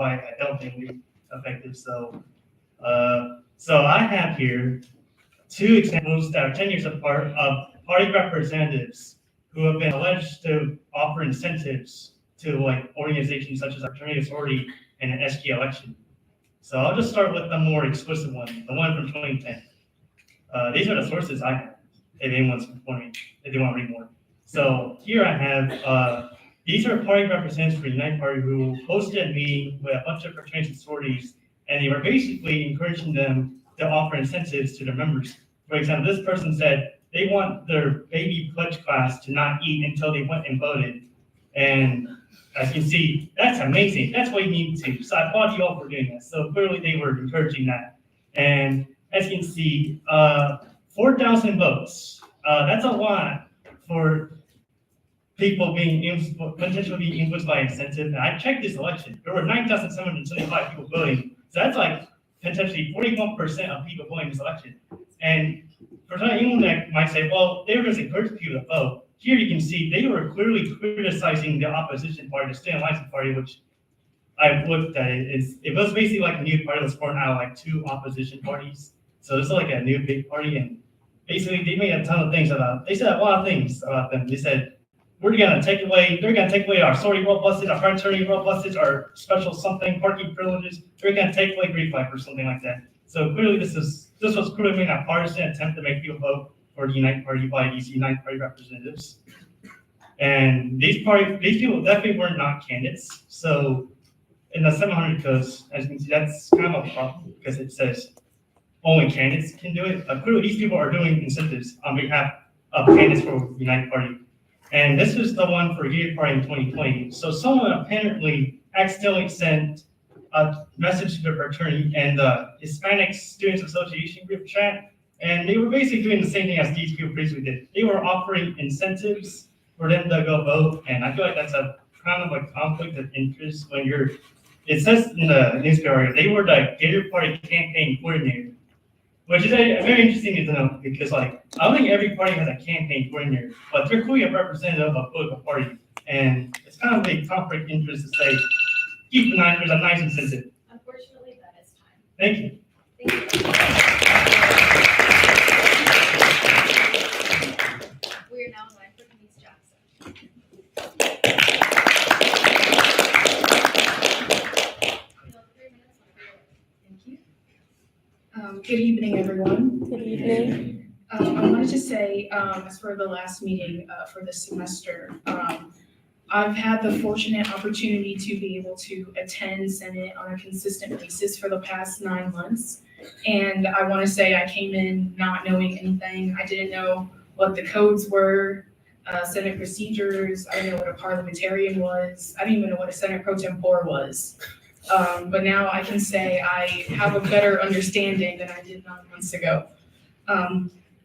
why I don't think we're effective. So I have here two examples that are 10 years apart of party representatives who have been alleged to offer incentives to like organizations such as our fraternity sorority and an SG election. So I'll just start with the more explicit one, the one from 2010. These are the sources I have. If anyone's for me, if they want to read more. So here I have, these are party representatives for Unite Party who hosted a meeting with a bunch of fraternities and sororities, and they were basically encouraging them to offer incentives to their members. For example, this person said they want their baby pledge class to not eat until they went and voted. And as you can see, that's amazing. That's what you need to. So I applaud you all for doing that. So clearly they were encouraging that. And as you can see, 4,000 votes. That's a lot for people potentially being influenced by incentive. And I checked this election. There were 9,775 people voting. So that's like potentially 41% of people voting this election. And for anyone that might say, well, they were just encouraging people to vote. Here you can see they were clearly criticizing the opposition party, the Student Alliance Party, which I looked at it. It was basically like a new party that was born out of like two opposition parties. So this is like a new big party. And basically they made a ton of things they said a lot of things about them. They said, they're gonna take away our sorority roll buses, our fraternity roll buses, our special something, parking privileges. They're gonna take away Greek life or something like that. So clearly this was clearly a partisan attempt to make people vote for the Unite Party by these Unite Party representatives. And these people definitely were not candidates. So in the 700 codes, as you can see, that's kind of a problem because it says only candidates can do it. Clearly these people are doing incentives on behalf of candidates for Unite Party. And this was the one for Unite Party in 2020. So someone apparently accidentally sent a message to the fraternity and the Hispanic Students Association group chat, and they were basically doing the same thing as these people previously did. They were offering incentives for them to go vote, and I feel like that's a kind of a conflict of interest when it says in the newspaper, they were the Gator Party campaign coordinator, which is very interesting to know because like, I don't think every party has a campaign coordinator, but they're clearly a representative of a political party, and it's kind of a conflict of interest to say, keep in mind, there's a nice incentive. Unfortunately, that is time. Thank you. Thank you. We are now live for Denise Jackson. Thank you. Good evening, everyone. Good evening. I wanted to say, as for the last meeting for this semester, I've had the fortunate opportunity to be able to attend Senate on a consistent basis for the past 9 months. And I want to say I came in not knowing anything. I didn't know what the codes were, Senate procedures. I didn't know what a parliamentarian was. I didn't even know what a Senate pro tempore was. But now I can say I have a better understanding than I did 9 months ago.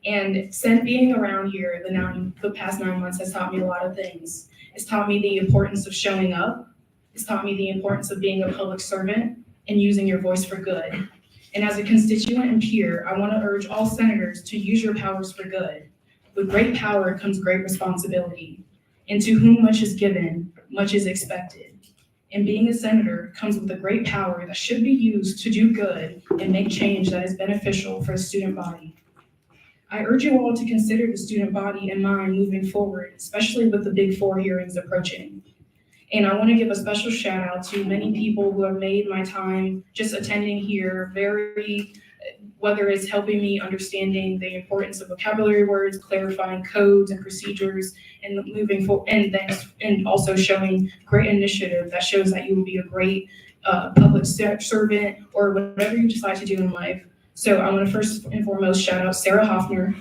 And since being around here the past 9 months has taught me a lot of things. It's taught me the importance of showing up. It's taught me the importance of being a public servant and using your voice for good. And as a constituent and peer, I want to urge all senators to use your powers for good. With great power comes great responsibility. And to whom much is given, much is expected. And being a senator comes with a great power that should be used to do good and make change that is beneficial for the student body. I urge you all to consider the student body in mind moving forward, especially with the Big Four hearings approaching. And I want to give a special shout out to many people who have made my time just attending here whether it's helping me understanding the importance of vocabulary words, clarifying codes and procedures, and moving forward, and also showing great initiative that shows that you will be a great public servant or whatever you decide to do in life. So I want to first and foremost shout out Sarah Hoffner,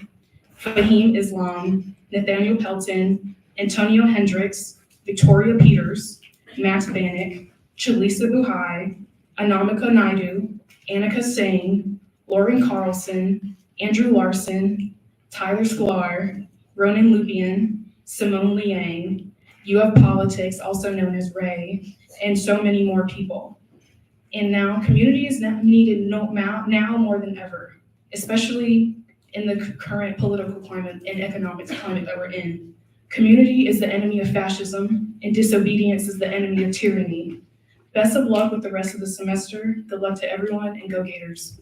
Fahim Islam, Nathaniel Pelton, Antonio Hendricks, Victoria Peters, Max Bannock, Chalisa Buhai, Anamika Naidu, Annika Singh, Lauren Carlson, Andrew Larson, Tyler Sklar, Ronan Lupian, Simone Liang, UF Politics, also known as Ray, and so many more people. And now community is needed now more than ever, especially in the current political climate and economic climate that we're in. Community is the enemy of fascism, and disobedience is the enemy of tyranny. Best of luck with the rest of the semester. Good luck to everyone and go Gators.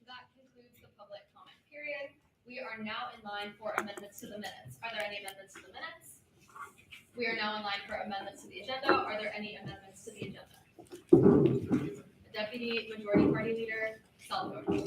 That concludes the public comment period. We are now in line for amendments to the minutes. Are there any amendments to the minutes? We are now in line for amendments to the agenda. Are there any amendments to the agenda? Deputy Majority Party Leader Salvatore.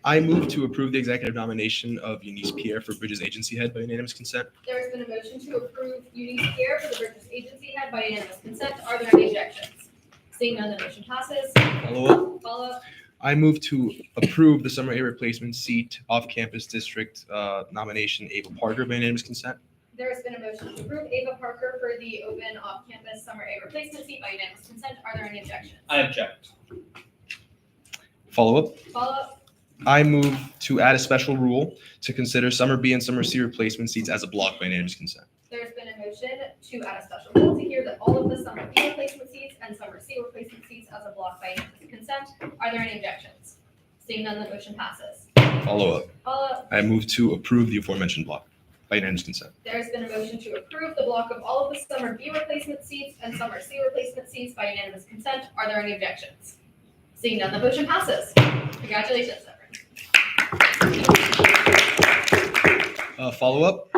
I move to approve the executive nomination of Eunice Pierre for Bridges Agency Head by unanimous consent. There has been a motion to approve Eunice Pierre for the Bridges Agency Head by unanimous consent. Are there any objections? Seeing none, the motion passes. Follow up. Follow up. I move to approve the summer A replacement seat off-campus district nomination Ava Parker by unanimous consent. There has been a motion to approve Ava Parker for the open off-campus summer A replacement seat by unanimous consent. Are there any objections? I object. Follow up. Follow up. I move to add a special rule to consider summer B and summer C replacement seats as a block by unanimous consent. There's been a motion to add a special rule to hear that all of the summer B replacement seats and summer C replacement seats as a block by unanimous consent. Are there any objections? Seeing none, the motion passes. Follow up. Follow up. I move to approve the aforementioned block by unanimous consent. There's been a motion to approve the block of all of the summer B replacement seats and summer C replacement seats by unanimous consent. Are there any objections? Seeing none, the motion passes. Congratulations, everyone. Follow up.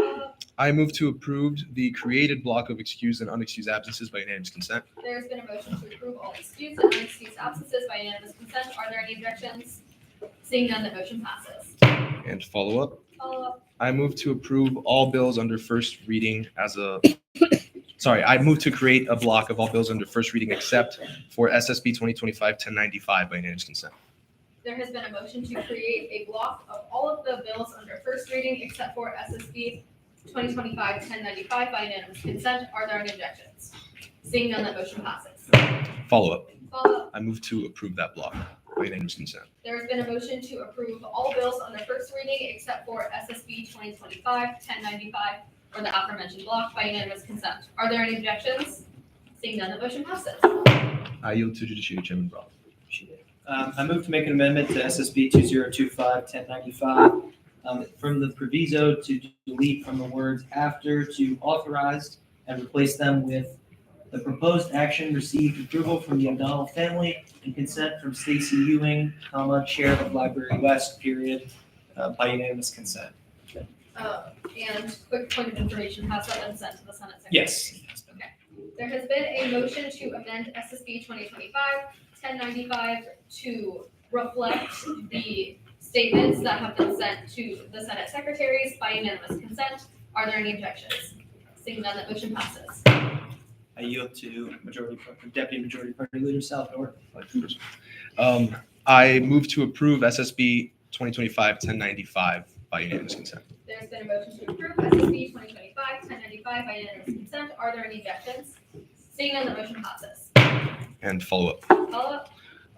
I move to approve the created block of excused and unexcused absences by unanimous consent. There's been a motion to approve all excused and unexcused absences by unanimous consent. Are there any objections? Seeing none, the motion passes. And follow up. Follow up. I move to approve all bills under first reading as a, I move to create a block of all bills under first reading except for SSB 2025-1095 by unanimous consent. There has been a motion to create a block of all of the bills under first reading except for SSB 2025-1095 by unanimous consent. Are there any objections? Seeing none, that motion passes. Follow up. Follow up. I move to approve that block by unanimous consent. There has been a motion to approve all bills under first reading except for SSB 2025-1095 or the aforementioned block by unanimous consent. Are there any objections? Seeing none, the motion passes. I yield to Judiciary Chairman Brown. I move to make an amendment to SSB 2025-1095 from the proviso to delete from the words after to authorized and replace them with the proposed action received approval from the O'Donnell family and consent from Stacy Ewing, Chair of Library West, period, by unanimous consent. And quick point of information, has that been sent to the Senate Secretary? Yes. There has been a motion to amend SSB 2025-1095 to reflect the statements that have been sent to the Senate secretaries by unanimous consent. Are there any objections? Seeing none, that motion passes. I yield to Deputy Majority Party Leader Salvatore. I move to approve SSB 2025-1095 by unanimous consent. There's been a motion to approve SSB 2025-1095 by unanimous consent. Are there any objections? Seeing none, the motion passes. And follow up. Follow up.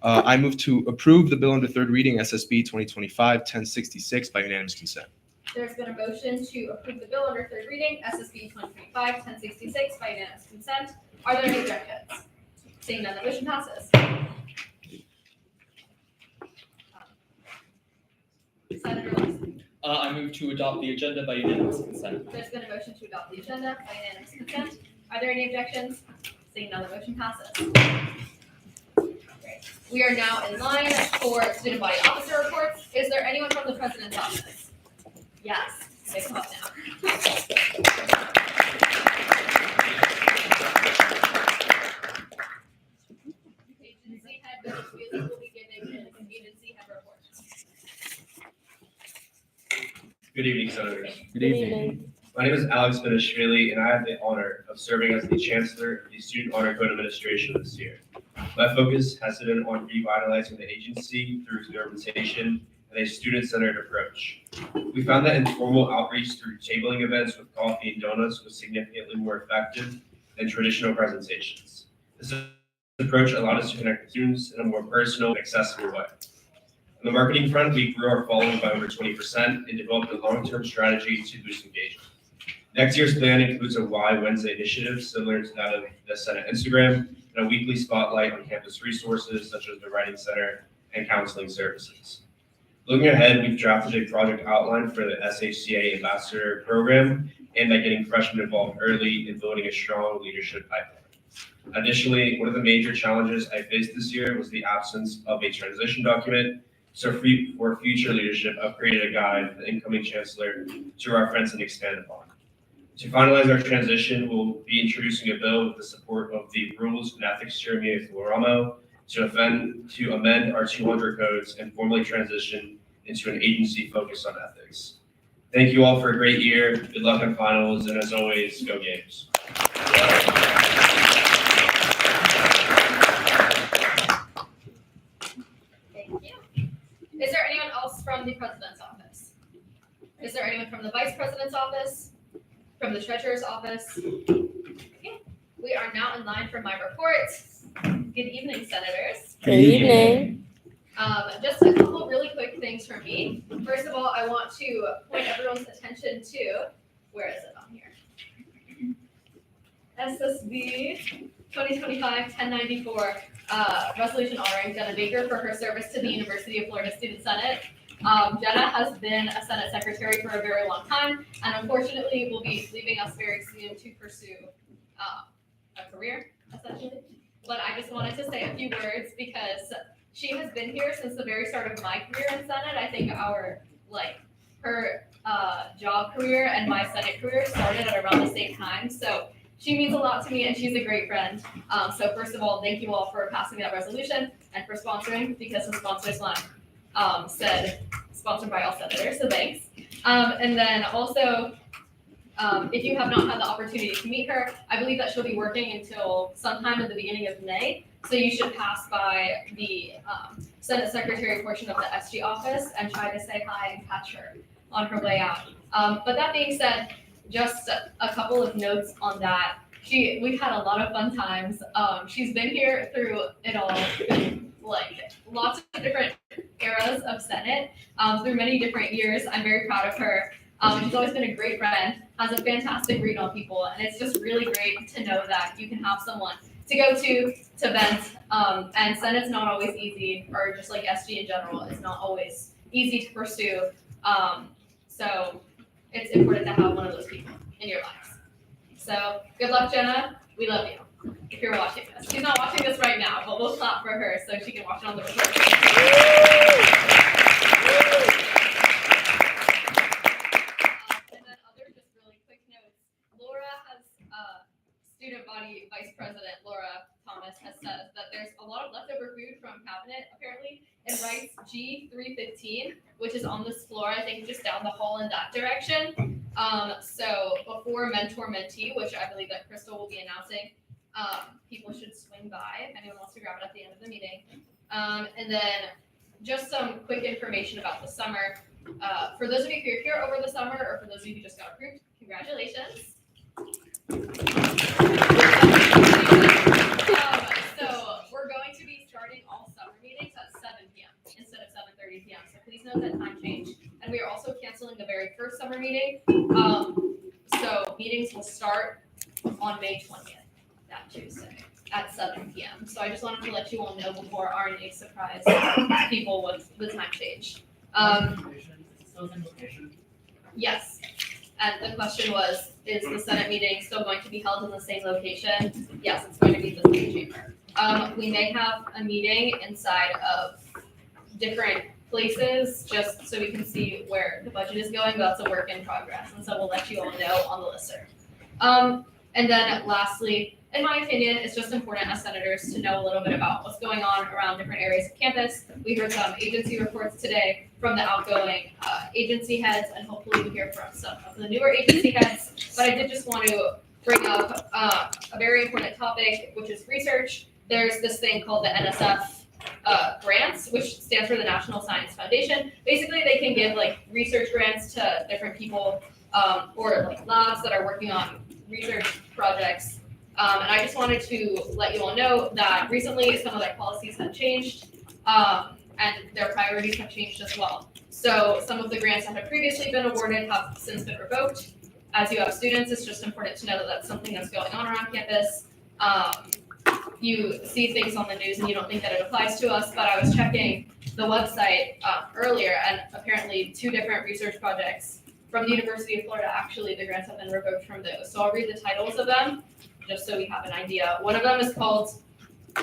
I move to approve the bill under third reading SSB 2025-1066 by unanimous consent. There's been a motion to approve the bill under third reading, SSB 2025-1066 by unanimous consent. Are there any objections? Seeing none, the motion passes. Senator Larson. I move to adopt the agenda by unanimous consent. There's been a motion to adopt the agenda by unanimous consent. Are there any objections? Seeing none, the motion passes. Great. We are now in line for student body officer reports. Is there anyone from the president's office? Yes, they come up now. Agency head, Mr. Feely will be giving an agency head report. Good evening, Senators. Good evening. My name is Alex Benishvili, and I have the honor of serving as the Chancellor of the Student Honor Code Administration this year. My focus has been on revitalizing the agency through experimentation and a student-centered approach. We found that informal outreach through tabling events with coffee and donuts was significantly more effective than traditional presentations. This approach allowed us to connect with students in a more personal and accessible way. On the marketing front, we grew our following by over 20% and developed a long-term strategy to boost engagement. Next year's plan includes a Why Wednesday initiative similar to that of the Senate Instagram and a weekly spotlight on campus resources such as the Writing Center and counseling services. Looking ahead, we've drafted a project outline for the SHCA Ambassador Program and that getting freshmen involved early in building a strong leadership pipeline. Additionally, one of the major challenges I faced this year was the absence of a transition document. So for future leadership, I've created a guide for the incoming chancellor to reference and expand upon. To finalize our transition, we'll be introducing a bill with the support of the Rules and Ethics Chair, Mia Floramo, to amend our 200 codes and formally transition into an agency focused on ethics. Thank you all for a great year. Good luck on finals, and as always, go Games. Thank you. Is there anyone else from the president's office? Is there anyone from the vice president's office? From the treasurer's office? Okay. We are now in line for my report. Good evening, senators. Good evening. Just a couple really quick things from me. First of all, I want to point everyone's attention to, where is it on here? SSB 2025-1094, resolution honoring Jenna Baker for her service to the University of Florida Student Senate. Jenna has been a Senate Secretary for a very long time, and unfortunately will be leaving us very soon to pursue a career, essentially. But I just wanted to say a few words because she has been here since the very start of my career in Senate. I think her job career and my Senate career started at around the same time. So she means a lot to me, and she's a great friend. So first of all, thank you all for passing that resolution and for sponsoring, because the sponsors line said sponsored by all senators, so thanks. And then also, if you have not had the opportunity to meet her, I believe that she'll be working until sometime at the beginning of May. So you should pass by the Senate Secretary portion of the SG office and try to say hi and catch her on her way out. But that being said, just a couple of notes on that. We've had a lot of fun times. She's been here through it all, like lots of different eras of Senate, through many different years. I'm very proud of her. She's always been a great friend, has a fantastic read on people, and it's just really great to know that you can have someone to go to vent. And Senate's not always easy, or just like SG in general, it's not always easy to pursue. So it's important to have one of those people in your lives. So good luck, Jenna. We love you. If you're watching this, she's not watching this right now, but we'll clap for her so she can watch it on the recording. And then other just really quick notes. Laura has, student body vice president Laura Thomas has said that there's a lot of leftover food from cabinet apparently in Rice G315, which is on this floor, I think just down the hall in that direction. So before mentor mentee, which I believe that Crystal will be announcing, people should swing by if anyone wants to grab it at the end of the meeting. And then just some quick information about the summer. For those of you who are here over the summer, or for those of you who just got approved, congratulations. So we're going to be starting all summer meetings at 7 p.m. instead of 7:30 p.m. So please note that time change. And we are also canceling the very first summer meeting. So meetings will start on May 20th, that Tuesday at 7 p.m. So I just wanted to let you all know before RNA surprise people with the time change. Yes. And the question was, is the Senate meeting still going to be held in the same location? Yes, it's going to be the same chamber. We may have a meeting inside of different places, just so we can see where the budget is going, but that's a work in progress. And so we'll let you all know on the listserv. And then lastly, in my opinion, it's just important as senators to know a little bit about what's going on around different areas of campus. We heard some agency reports today from the outgoing agency heads, and hopefully we hear from some of the newer agency heads. But I did just want to bring up a very important topic, which is research. There's this thing called the NSF grants, which stands for the National Science Foundation. Basically, they can give like research grants to different people or like labs that are working on research projects. And I just wanted to let you all know that recently some of their policies have changed and their priorities have changed as well. So some of the grants that have previously been awarded have since been revoked. As you have students, it's just important to know that that's something that's going on around campus. You see things on the news and you don't think that it applies to us, but I was checking the website earlier, and apparently 2 different research projects from the University of Florida. Actually, the grants have been revoked from those. So I'll read the titles of them, just so we have an idea. One of them is called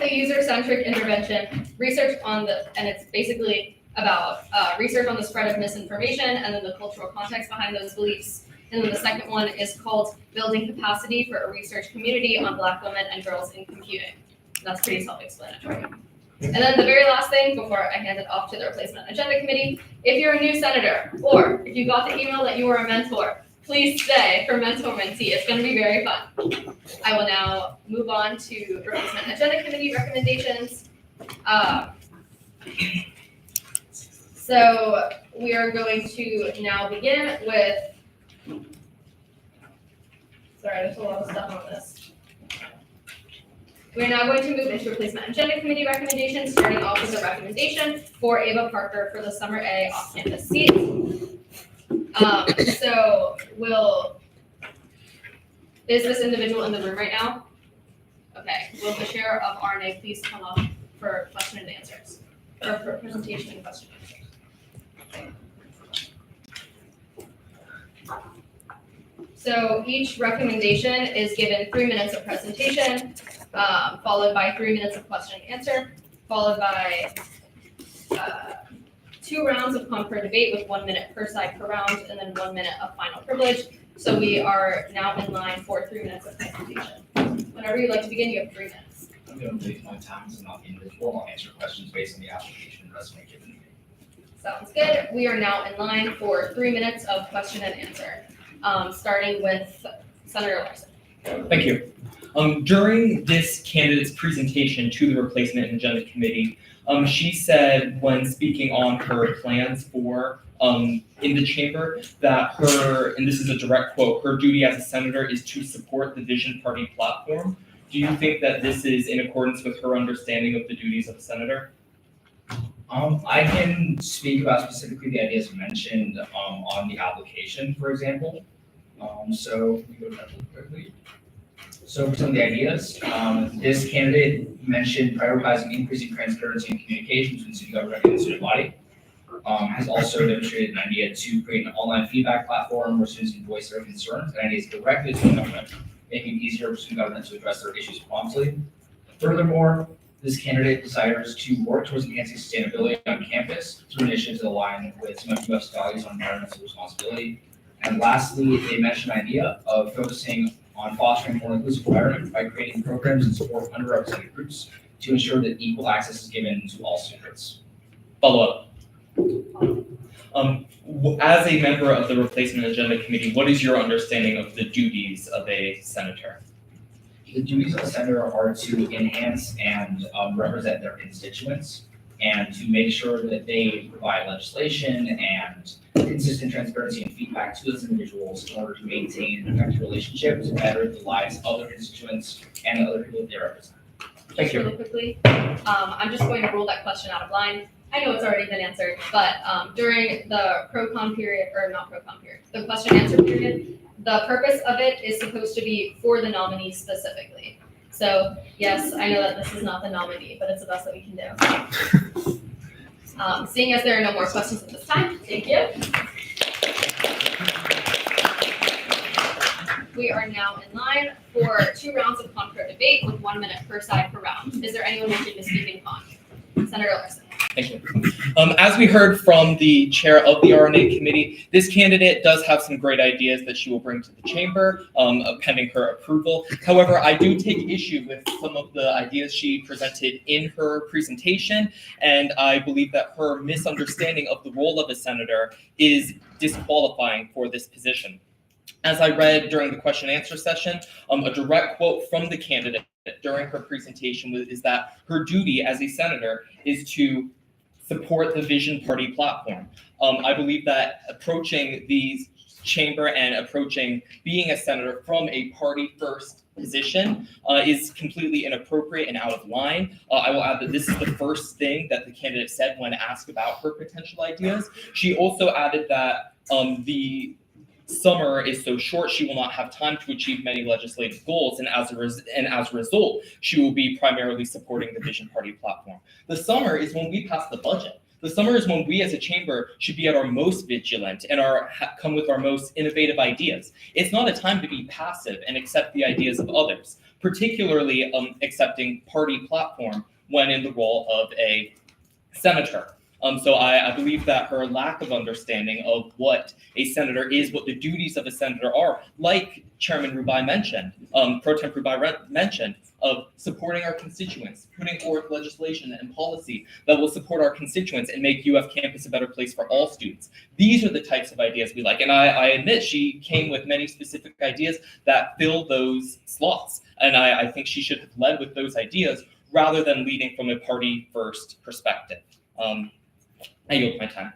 a user-centric intervention, research on and it's basically about research on the spread of misinformation and then the cultural context behind those beliefs. And then the second one is called building capacity for a research community on Black women and girls in computing. That's pretty self-explanatory. And then the very last thing before I hand it off to the replacement agenda committee, if you're a new senator or if you got the email that you were a mentor, please stay for mentor mentee. It's going to be very fun. I will now move on to replacement agenda committee recommendations. So we are going to now begin with, sorry, there's a lot of stuff on this. We're now going to move into replacement agenda committee recommendations, starting off with a recommendation for Ava Parker for the summer A off-campus seat. Is this individual in the room right now? Okay, will the chair of RNA please come up for question and answers, or for presentation and question and answers? So each recommendation is given 3 minutes of presentation, followed by 3 minutes of question and answer, followed by 2 rounds of confer debate with 1 minute per side per round, and then 1 minute of final privilege. So we are now in line for 3 minutes of presentation. Whenever you'd like to begin, you have 3 minutes. I'm going to take my time as not the individual. I'll answer questions based on the application and resume given to me. Sounds good. We are now in line for 3 minutes of question and answer, starting with Senator Larson. Thank you. During this candidate's presentation to the replacement agenda committee, she said when speaking on her plans for in the chamber that her, and this is a direct quote, her duty as a senator is to support the Vision Party platform. Do you think that this is in accordance with her understanding of the duties of a senator? I can speak about specifically the ideas mentioned on the application, for example. So let me go to that really quickly. So for some of the ideas, this candidate mentioned prioritizing increasing transparency and communication between city government and the student body. Has also demonstrated an idea to create an online feedback platform where students can voice their concerns and ideas directly to the government, making it easier for student government to address their issues promptly. Furthermore, this candidate desires to work towards enhancing sustainability on campus through initiatives that align with some of U.S. values on environmental responsibility. And lastly, they mentioned an idea of focusing on fostering a more inclusive environment by creating programs and support underrepresented groups to ensure that equal access is given to all students. Follow up. As a member of the replacement agenda committee, what is your understanding of the duties of a senator? The duties of a senator are to enhance and represent their constituents and to make sure that they provide legislation and consistent transparency and feedback to those individuals in order to maintain an effective relationship to better the lives of their constituents and the other people that they represent. Thank you. Really quickly, I'm just going to rule that question out of line. I know it's already been answered, but during the the question and answer period, the purpose of it is supposed to be for the nominee specifically. So yes, I know that this is not the nominee, but it's the best that we can do. Seeing as there are no more questions at this time, thank you. We are now in line for 2 rounds of confer debate with 1 minute per side per round. Is there anyone wishing to speak in con? Senator Larson. Thank you. As we heard from the chair of the RNA committee, this candidate does have some great ideas that she will bring to the chamber, pending her approval. However, I do take issue with some of the ideas she presented in her presentation, and I believe that her misunderstanding of the role of a senator is disqualifying for this position. As I read during the question and answer session, a direct quote from the candidate during her presentation is that her duty as a senator is to support the Vision Party platform. I believe that approaching the chamber and approaching being a senator from a party first position is completely inappropriate and out of line. I will add that this is the first thing that the candidate said when asked about her potential ideas. She also added that the summer is so short, she will not have time to achieve many legislative goals, and as a result, she will be primarily supporting the Vision Party platform. The summer is when we pass the budget. The summer is when we as a chamber should be at our most vigilant and come with our most innovative ideas. It's not a time to be passive and accept the ideas of others, particularly accepting party platform when in the role of a senator. So I believe that her lack of understanding of what a senator is, what the duties of a senator are, like Chairman Rubai mentioned, Pro Tem Rubai mentioned, of supporting our constituents, putting forth legislation and policy that will support our constituents and make UF campus a better place for all students. These are the types of ideas we like. And I admit she came with many specific ideas that fill those slots. And I think she should have led with those ideas rather than leading from a party first perspective. I yield my time.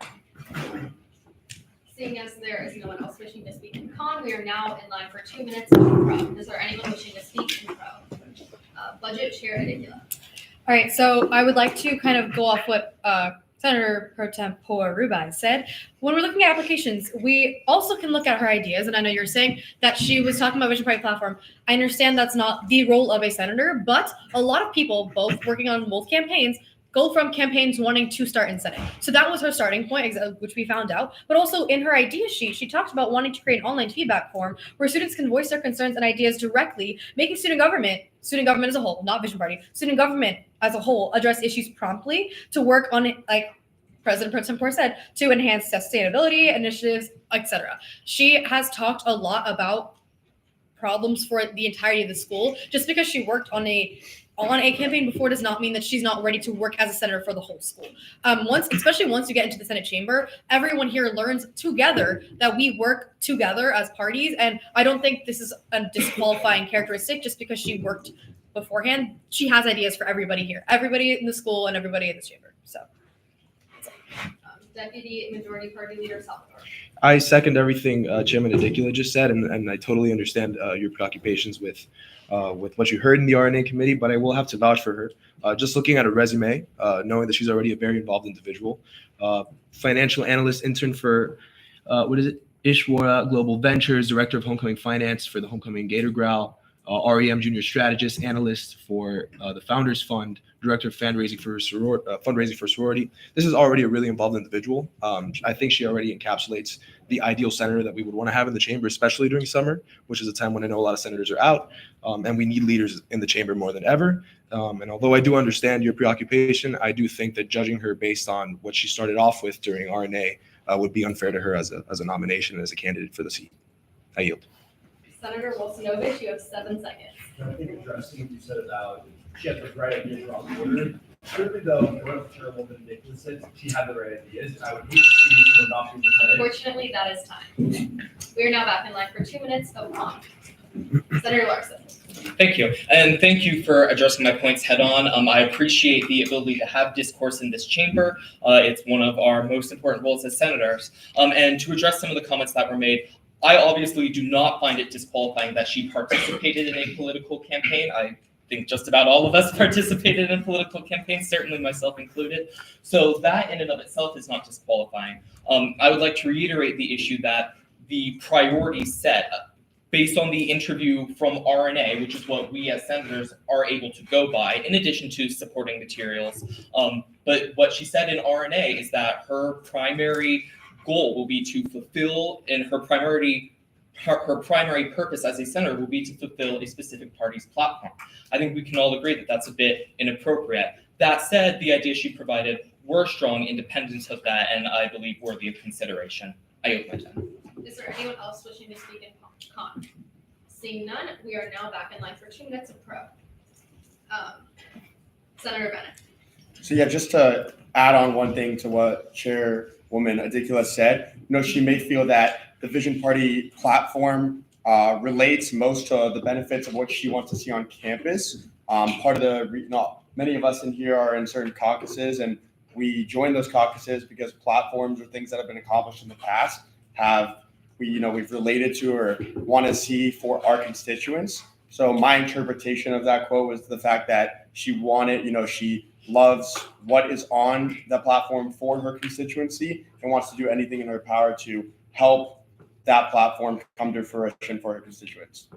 Seeing as there is no one else wishing to speak in con, we are now in line for 2 minutes of pro. Is there anyone wishing to speak in pro? Budget Chair Adikula. All right, so I would like to kind of go off what Senator Pro Tempore Rubai said. When we're looking at applications, we also can look at her ideas. And I know you're saying that she was talking about Vision Party platform. I understand that's not the role of a senator, but a lot of people, both working on both campaigns, go from campaigns wanting to start in Senate. So that was her starting point, which we found out. But also in her idea sheet, she talked about wanting to create an online feedback form where students can voice their concerns and ideas directly, making student government as a whole, not Vision Party, student government as a whole address issues promptly to work on it, like President Pro Tempore said, to enhance sustainability initiatives, etc. She has talked a lot about problems for the entirety of the school. Just because she worked on a campaign before does not mean that she's not ready to work as a senator for the whole school. Especially once you get into the Senate chamber, everyone here learns together that we work together as parties. And I don't think this is a disqualifying characteristic just because she worked beforehand. She has ideas for everybody here, everybody in the school and everybody in this chamber. So. Deputy Majority Party Leader Salvador. I second everything Chairman Adikula just said, and I totally understand your preoccupations with what you heard in the RNA committee, but I will have to vouch for her. Just looking at her resume, knowing that she's already a very involved individual, financial analyst intern for, Ishwara Global Ventures, Director of Homecoming Finance for the Homecoming Gator Growl, REM Junior Strategist, Analyst for the Founders Fund, Director of Fundraising for Sorority. This is already a really involved individual. I think she already encapsulates the ideal senator that we would want to have in the chamber, especially during summer, which is a time when I know a lot of senators are out, and we need leaders in the chamber more than ever. And although I do understand your preoccupation, I do think that judging her based on what she started off with during RNA would be unfair to her as a nomination and as a candidate for the seat. I yield. Senator Wolfsonovich, you have 7 seconds. I think addressing what you said about she had the right ideas around the order. Certainly, though, whatever Chairwoman Nicholas said, she had the right ideas. I would hate to see someone not being the Senate. Unfortunately, that is time. We are now back in line for 2 minutes of con. Senator Larson. Thank you. And thank you for addressing my points head on. I appreciate the ability to have discourse in this chamber. It's one of our most important roles as senators. And to address some of the comments that were made, I obviously do not find it disqualifying that she participated in a political campaign. I think just about all of us participated in political campaigns, certainly myself included. So that in and of itself is not disqualifying. I would like to reiterate the issue that the priorities set based on the interview from RNA, which is what we as senators are able to go by, in addition to supporting materials. But what she said in RNA is that her primary goal will be to fulfill, and her primary purpose as a senator will be to fulfill a specific party's platform. I think we can all agree that that's a bit inappropriate. That said, the ideas she provided were strong, independent of that, and I believe worthy of consideration. I yield my time. Is there anyone else wishing to speak in con? Seeing none, we are now back in line for 2 minutes of pro. Senator Bennett. So yeah, just to add on one thing to what Chairwoman Adikula said, she may feel that the Vision Party platform relates most to the benefits of what she wants to see on campus. Part of many of us in here are in certain caucuses, and we join those caucuses because platforms or things that have been accomplished in the past we've related to or want to see for our constituents. So my interpretation of that quote was the fact that she loves what is on the platform for her constituency and wants to do anything in her power to help that platform come to fruition for her constituents.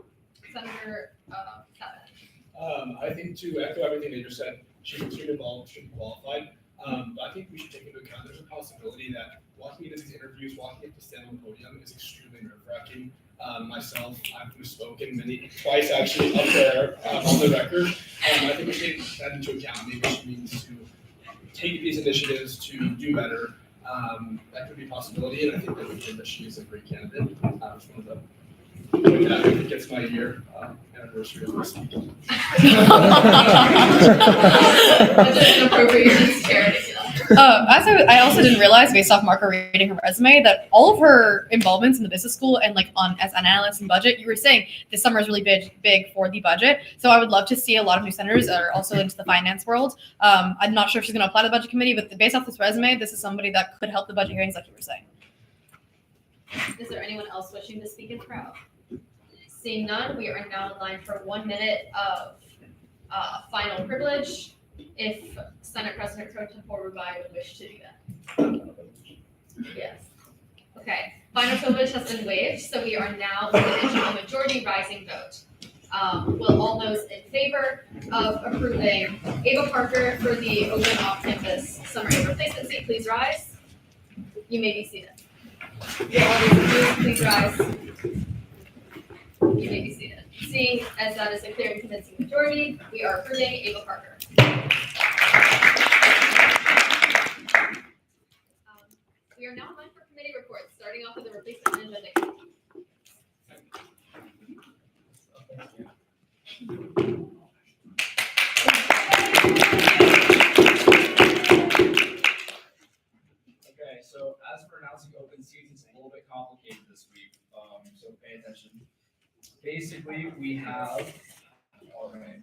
Senator Kavanaugh. I think to echo everything they just said, she's extremely involved, extremely qualified. But I think we should take into account there's a possibility that walking into these interviews, walking up to stand on the podium is extremely nerve-wracking. Myself, I've spoken twice actually up there on the record. I think we should take that into account. Maybe she means to take these initiatives to do better. That could be a possibility, and I think that she is a great candidate. Just wanted to point that out. I think it's my year anniversary of this week. Budget and appropriations chair, Nicola. I also didn't realize based off Marco reading her resume that all of her involvements in the business school and like as an analyst in budget, you were saying this summer is really big for the budget. So I would love to see a lot of new senators that are also into the finance world. I'm not sure if she's going to apply to the budget committee, but based off this resume, this is somebody that could help the budget hearings, like you were saying. Is there anyone else wishing to speak in the crowd? Seeing none, we are now in line for 1 minute of final privilege. If Senate President Pro Tempore Rubai would wish to do that. Yes. Okay, final privilege has been waived, so we are now moving into a majority rising vote. Will all those in favor of approving Ava Parker for the open off-campus summer aid replacement seat, please rise. You may be seated. All those opposed, please rise. You may be seated. Seeing as that is a clear and convincing majority, we are approving Ava Parker. We are now in line for committee reports, starting off with the replacement and agenda committee. Okay, so as for announcing open seats, it's a little bit complicated this week, so pay attention. Basically, we have, all right,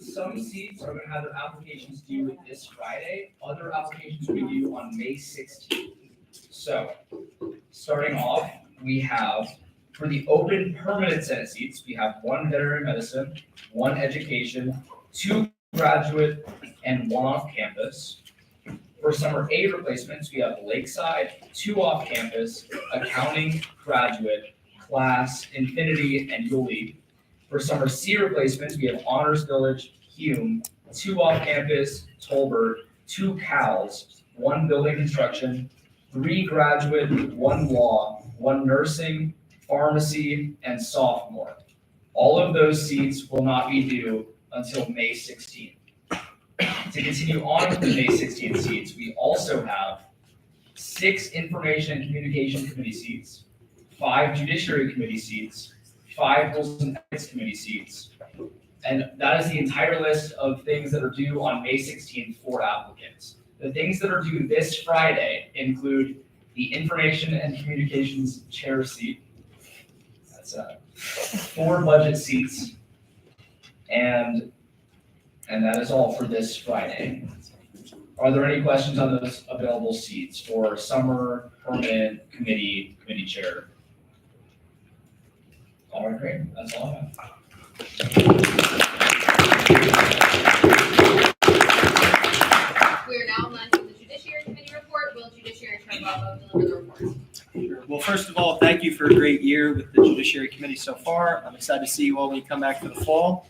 some seats are gonna have their applications due this Friday, other applications will be due on May 16th. So, starting off, we have, for the open permanent Senate seats, we have 1 veterinary medicine, 1 education, 2 graduate, and 1 off campus. For summer A replacements, we have Lakeside, 2 off campus, accounting, graduate, class, Infinity, and Yulee. For summer C replacements, we have Honors Village, Hume, 2 off campus, Tolbert, 2 CALs, 1 building construction, 3 graduate, 1 law, 1 nursing, pharmacy, and sophomore. All of those seats will not be due until May 16th. To continue on with the May 16th seats, we also have 6 Information and Communication Committee seats, 5 Judiciary Committee seats, 5 Rules and Ethics Committee seats. And that is the entire list of things that are due on May 16th for applicants. The things that are due this Friday include the Information and Communications Chair seat. That's 4 budget seats. And that is all for this Friday. Are there any questions on those available seats for summer permanent committee chair? All right, great. That's all I have. We are now in line for the Judiciary Committee report. Will Judiciary Chair Bravo deliver the report? Sure. Well, first of all, thank you for a great year with the Judiciary Committee so far. I'm excited to see you all when you come back for the fall.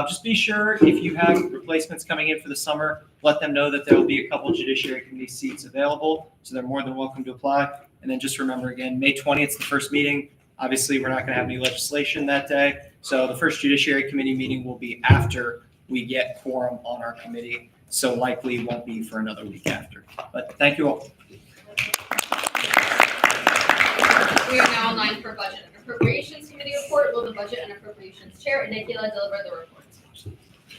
Just be sure if you have replacements coming in for the summer, let them know that there will be a couple Judiciary Committee seats available, so they're more than welcome to apply. And then just remember again, May 20th is the first meeting. Obviously, we're not going to have any legislation that day, so the first Judiciary Committee meeting will be after we get quorum on our committee, so likely won't be for another week after. But thank you all. We are now in line for Budget and Appropriations Committee report. Will the Budget and Appropriations Chair, Nicola, deliver the report?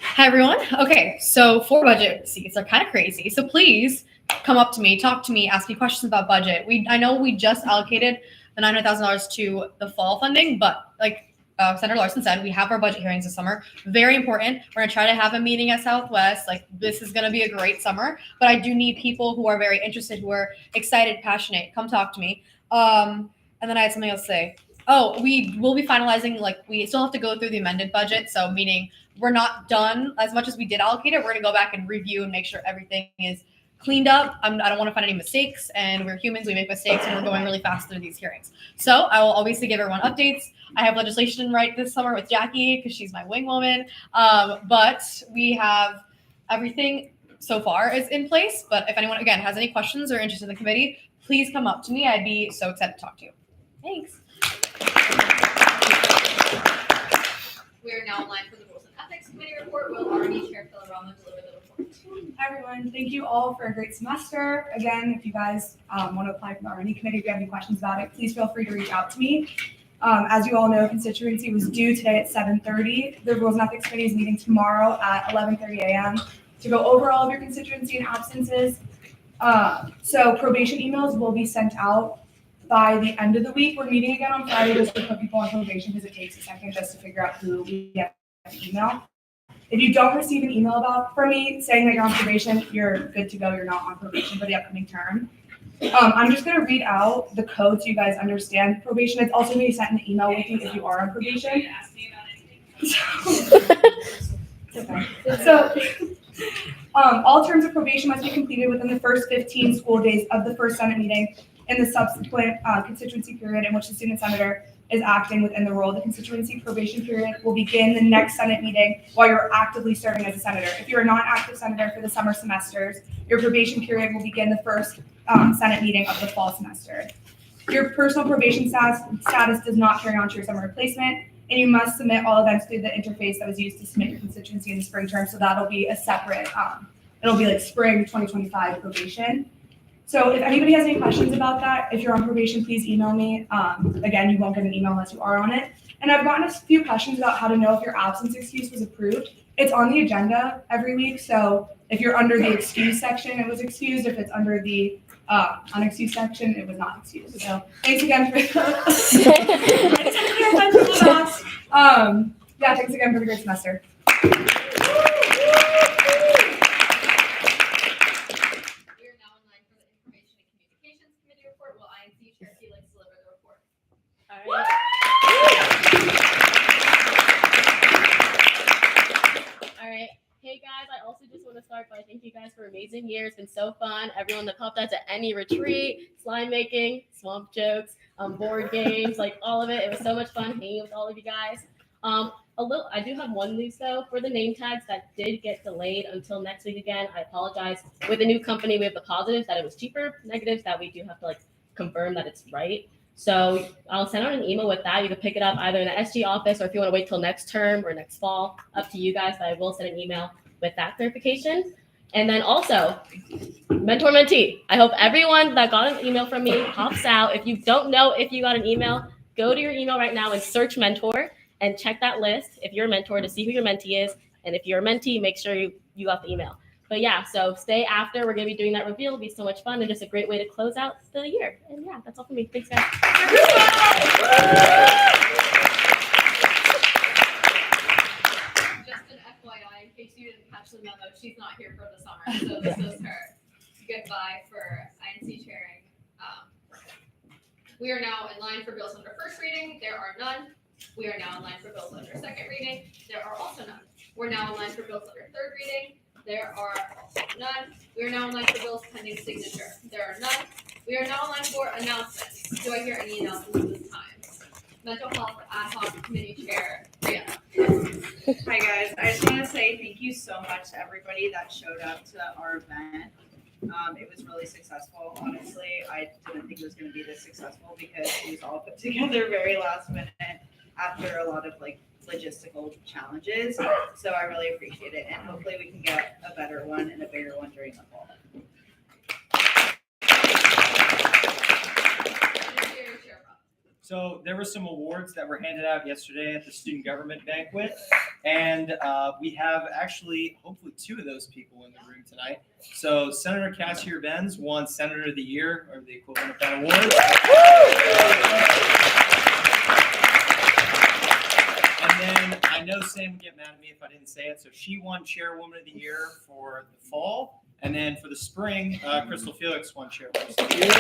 Hi, everyone. Okay, so 4 budget seats are kind of crazy. So please come up to me, talk to me, ask me questions about budget. I know we just allocated the $900,000 to the fall funding, but like Senator Larson said, we have our budget hearings this summer. Very important. We're going to try to have a meeting at Southwest. Like, this is going to be a great summer, but I do need people who are very interested, who are excited, passionate. Come talk to me. And then I had something else to say. Oh, we will be finalizing, like, we still have to go through the amended budget. So meaning we're not done as much as we did allocate it. We're going to go back and review and make sure everything is cleaned up. I don't want to find any mistakes, and we're humans, we make mistakes, and we're going really fast through these hearings. So I will obviously give everyone updates. I have legislation right this summer with Jackie because she's my wing woman. But we have everything so far is in place. But if anyone, again, has any questions or interest in the committee, please come up to me. I'd be so excited to talk to you. Thanks. We are now in line for the Rules and Ethics Committee report. Will RD Chair Filorama deliver the report? Hi, everyone. Thank you all for a great semester. Again, if you guys want to apply for the R&E committee, if you have any questions about it, please feel free to reach out to me. As you all know, constituency was due today at 7:30. The Rules and Ethics Committee is meeting tomorrow at 11:30 a.m. to go over all of your constituency and absences. So probation emails will be sent out by the end of the week. We're meeting again on Friday just to put people on probation because it takes a second just to figure out who we have to email. If you don't receive an email from me saying that you're on probation, you're good to go. You're not on probation for the upcoming term. I'm just going to read out the code so you guys understand probation. It's also going to be sent in an email with you if you are on probation. So, all terms of probation must be completed within the first 15 school days of the first Senate meeting in the subsequent constituency period in which the student senator is acting within the role. The constituency probation period will begin the next Senate meeting while you're actively serving as a senator. If you're a non-active senator for the summer semesters, your probation period will begin the first Senate meeting of the fall semester. Your personal probation status does not carry on to your summer replacement, and you must submit all events through the interface that was used to submit your constituency in the spring term. So that'll be a separate, it'll be like spring 2025 probation. So if anybody has any questions about that, if you're on probation, please email me. Again, you won't get an email unless you are on it. And I've gotten a few questions about how to know if your absence excuse was approved. It's on the agenda every week. So if you're under the excuse section, it was excused. If it's under the unexcused section, it was not excused. So thanks again for yeah, thanks again for the great semester. All right. Hey guys, I also just want to start by thanking you guys for amazing year. It's been so fun. Everyone that popped out to any retreat, slime making, swamp jokes, board games, like all of it. It was so much fun hanging with all of you guys. I do have one news though for the name tags that did get delayed until next week again. I apologize. With the new company, we have the positives that it was cheaper, negatives that we do have to confirm that it's right. So I'll send out an email with that. You can pick it up either in the SG office or if you want to wait till next term or next fall, up to you guys. But I will send an email with that clarification. And then also, mentor mentee. I hope everyone that got an email from me pops out. If you don't know if you got an email, go to your email right now and search mentor and check that list if you're a mentor to see who your mentee is. And if you're a mentee, make sure you got the email. But yeah, so stay after. We're going to be doing that reveal. It'll be so much fun and just a great way to close out the year. And yeah, that's all for me. Thanks, guys. Just an FYI, in case you didn't catch the memo, she's not here for the summer. So this is her goodbye for INC chairing. We are now in line for bills under first reading. There are none. We are now in line for bills under second reading. There are also none. We're now in line for bills under third reading. There are none. We are now in line for bills pending signature. There are none. We are now in line for announcements. Do I hear any announcements at this time? Mental Health Ad Hoc Committee Chair, Brianna. Hi guys, I just want to say thank you so much to everybody that showed up to our event. It was really successful. Honestly, I didn't think it was going to be this successful because it was all put together very last minute after a lot of logistical challenges. So I really appreciate it, and hopefully we can get a better one and a bigger one during the fall. So there were some awards that were handed out yesterday at the student government banquet, and we have actually hopefully two of those people in the room tonight. So Senator Cassier Benz won Senator of the Year, or the equivalent of that award. And then I know Sam would get mad at me if I didn't say it, so she won Chairwoman of the Year for the fall, and then for the spring, Crystal Felix won Chairwoman of the Year.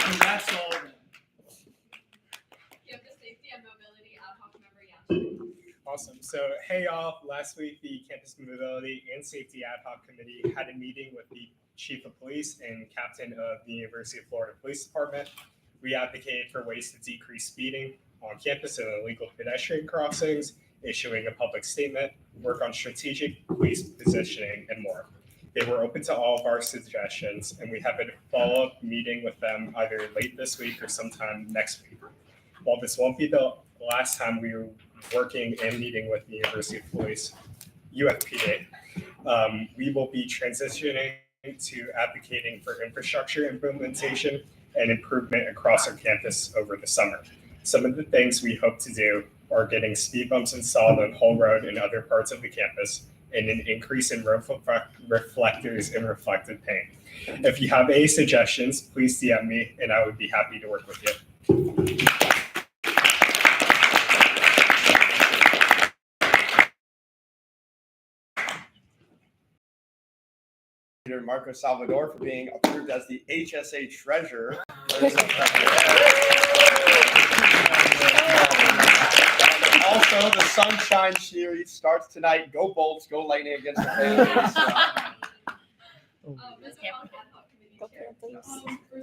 Congrats to all of them. Campus Safety and Mobility Ad Hoc Member Yashin. Awesome. So, hey y'all, last week the Campus Mobility and Safety Ad Hoc Committee had a meeting with the Chief of Police and Captain of the University of Florida Police Department. We advocated for ways to decrease speeding on campus and illegal pedestrian crossings issuing a public statement, work on strategic police positioning, and more. They were open to all of our suggestions, and we have a follow-up meeting with them either late this week or sometime next week. While this won't be the last time we are working and meeting with the University of Police, UFPD, we will be transitioning to advocating for infrastructure implementation and improvement across our campus over the summer. Some of the things we hope to do are getting speed bumps installed on Hull Road and other parts of the campus, and an increase in road reflectors and reflective paint. If you have any suggestions, please DM me and I would be happy to work with you. Marco Salvador for being approved as the HSA treasurer. Also, the Sunshine Series starts tonight. Go Bolts, go Lightning against the Panthers. First,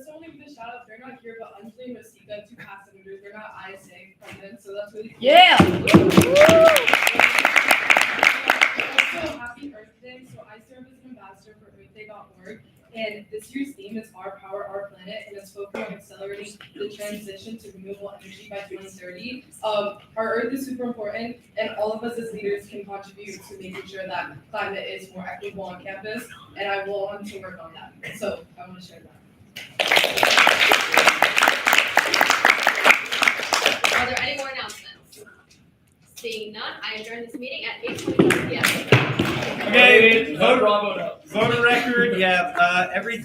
I want to give a shout out. They're not here, but Anjali and Masika, two past senators, they're not ISA presidents, so that's really cool. Yeah. Also, happy Earth Day. So I serve as an ambassador for EarthDay.org, and this year's theme is Our Power, Our Planet, and it's focused on accelerating the transition to renewable energy by 2030. Our Earth is super important, and all of us as leaders can contribute to making sure that climate is more equitable on campus, and I will want to work on that. So I want to share that. Are there any more announcements? Seeing none, I adjourn this meeting at 8:27 p.m. Okay, voter record, yeah, everything.